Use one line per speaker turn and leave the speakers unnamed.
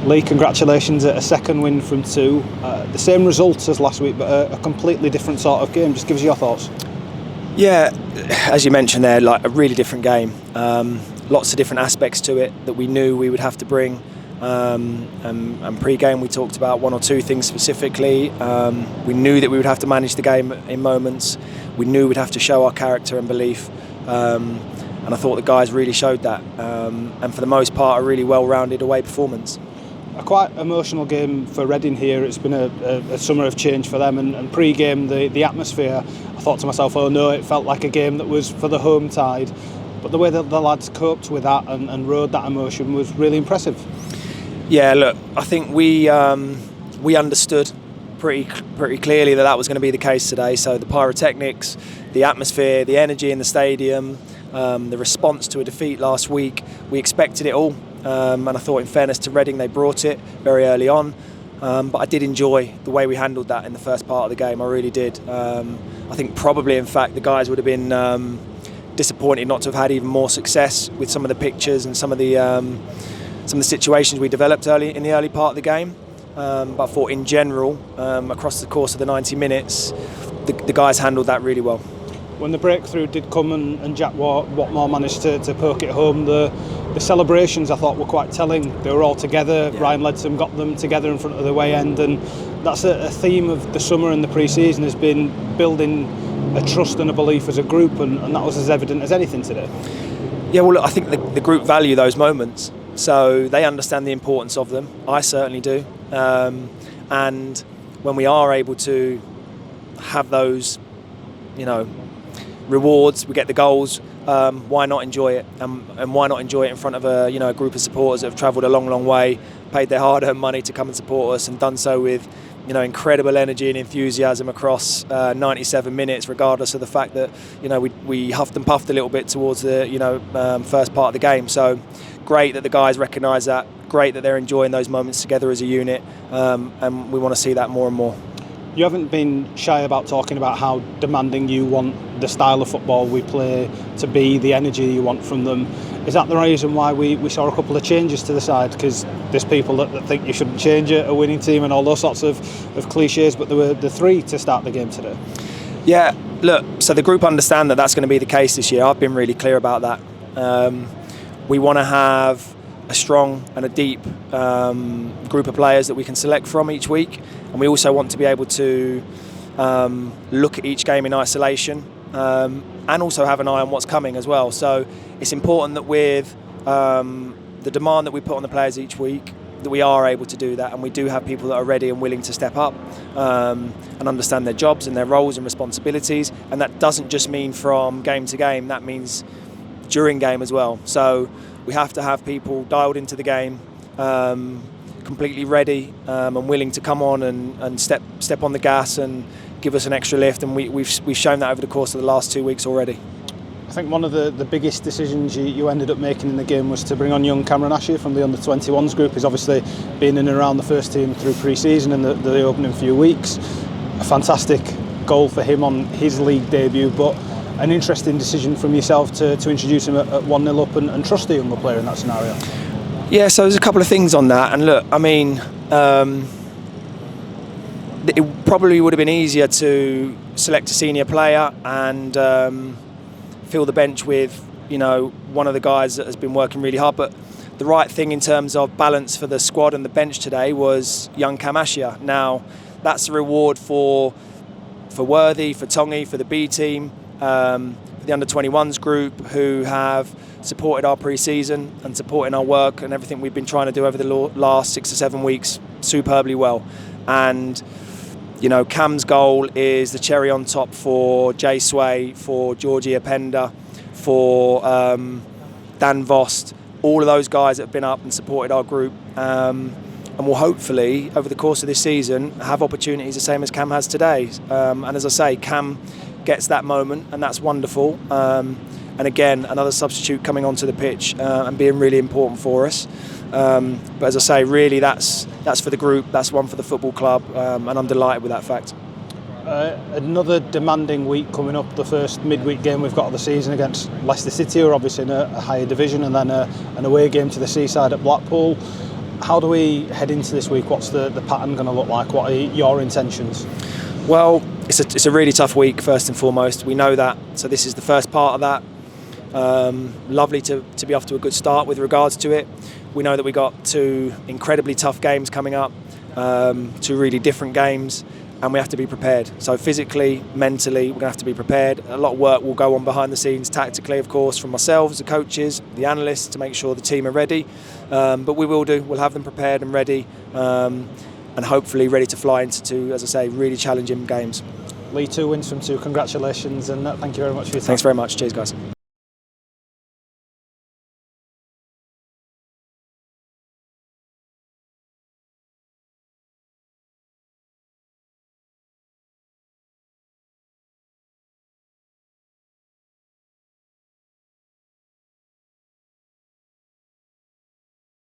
Lee, congratulations at a second win from two. The same results as last week, but a completely different sort of game. Just give us your thoughts.
Yeah, as you mentioned there, like a really different game. Lots of different aspects to it that we knew we would have to bring. And pre-game we talked about one or two things specifically. We knew that we would have to manage the game in moments. We knew we'd have to show our character and belief. And I thought the guys really showed that. And for the most part, a really well-rounded away performance.
A quite emotional game for Reading here. It's been a summer of change for them, and pre-game the atmosphere, I thought to myself, oh no, it felt like a game that was for the home tide, but the way that the lads coped with that and rode that emotion was really impressive.
Yeah, look, I think we understood pretty clearly that was going to be the case today. So the pyrotechnics, the atmosphere, the energy in the stadium, the response to a defeat last week, we expected it all. And I thought, in fairness to Reading, they brought it very early on. But I did enjoy the way we handled that in the first part of the game. I really did. I think probably, in fact, the guys would have been disappointed not to have had even more success with some of the pictures and some of the situations we developed in the early part of the game. But I thought, in general, across the course of the 90 minutes, the guys handled that really well.
When the breakthrough did come and Jack Watmore managed to poke it home, the celebrations I thought were quite telling. They were all together. Yeah. Ryan Leadsom got them together in front of the way end, and that's a theme of the summer and the pre-season has been building a trust and a belief as a group, and that was as evident as anything today.
Yeah, well, look, I think the group value those moments, so they understand the importance of them. I certainly do, and when we are able to have those, rewards, we get the goals. Why not enjoy it? And why not enjoy it in front of a group of supporters that have travelled a long, long way, paid their hard-earned money to come and support us, and done so with incredible energy and enthusiasm across 97 minutes, regardless of the fact that we huffed and puffed a little bit towards the first part of the game. So great that the guys recognise that. Great that they're enjoying those moments together as a unit, and we want to see that more and more.
You haven't been shy about talking about how demanding you want the style of football we play to be, the energy you want from them. Is that the reason why we saw a couple of changes to the side? Because there's people that think you shouldn't change a winning team and all those sorts of cliches, but there were the three to start the game today. Yeah,
look, so the group understand that that's going to be the case this year. I've been really clear about that. We want to have a strong and a deep group of players that we can select from each week, and we also want to be able to look at each game in isolation and also have an eye on what's coming as well. So it's important that with the demand that we put on the players each week, that we are able to do that, and we do have people that are ready and willing to step up and understand their jobs and their roles and responsibilities. And that doesn't just mean from game to game, that means during game as well. So we have to have people dialed into the game, completely ready and willing to come on and step on the gas and give us an extra lift, and we've shown that over the course of the last 2 weeks already.
I think one of the biggest decisions you ended up making in the game was to bring on young Cameron Asher from the under-21s group. He's obviously been in and around the first team through pre-season and the opening few weeks. A fantastic goal for him on his league debut, but an interesting decision from yourself to introduce him at 1-0 up and trust the younger player in that scenario.
Yeah, so there's a couple of things on that, and look, I mean, it probably would have been easier to select a senior player and fill the bench with one of the guys that has been working really hard, but the right thing in terms of balance for the squad and the bench today was young Cam Asher. Now that's a reward for Worthy, for Tongi, for the B team, for the under-21s group, who have supported our pre-season and supporting our work and everything we've been trying to do over the last 6 or 7 weeks superbly well. And Cam's goal is the cherry on top for Jay Sway, for Georgie Apenda, for Dan Vost, all of those guys that have been up and supported our group, and will hopefully over the course of this season have opportunities the same as Cam has today. And as I say, Cam gets that moment, and that's wonderful. And again, another substitute coming onto the pitch and being really important for us. But as I say, really that's for the group, that's one for the football club, and I'm delighted with that fact.
Another demanding week coming up, the first midweek game we've got of the season against Leicester City, who are obviously in a higher division, and then an away game to the Seaside at Blackpool. How do we head into this week? What's the pattern going to look like? What are your intentions?
Well, it's a really tough week, first and foremost. We know that, so this is the first part of that. Lovely to be off to a good start with regards to it. We know that we got 2 incredibly tough games coming up, 2 really different games, and we have to be prepared. So physically, mentally, we're going to have to be prepared. A lot of work will go on behind the scenes, tactically, of course, from ourselves, the coaches, the analysts, to make sure the team are ready. But we'll have them prepared and ready, and hopefully ready to fly into 2, as I say, really challenging games.
Lee, 2 wins from 2. Congratulations, and thank you very much for your time.
Thanks very much. Cheers, guys.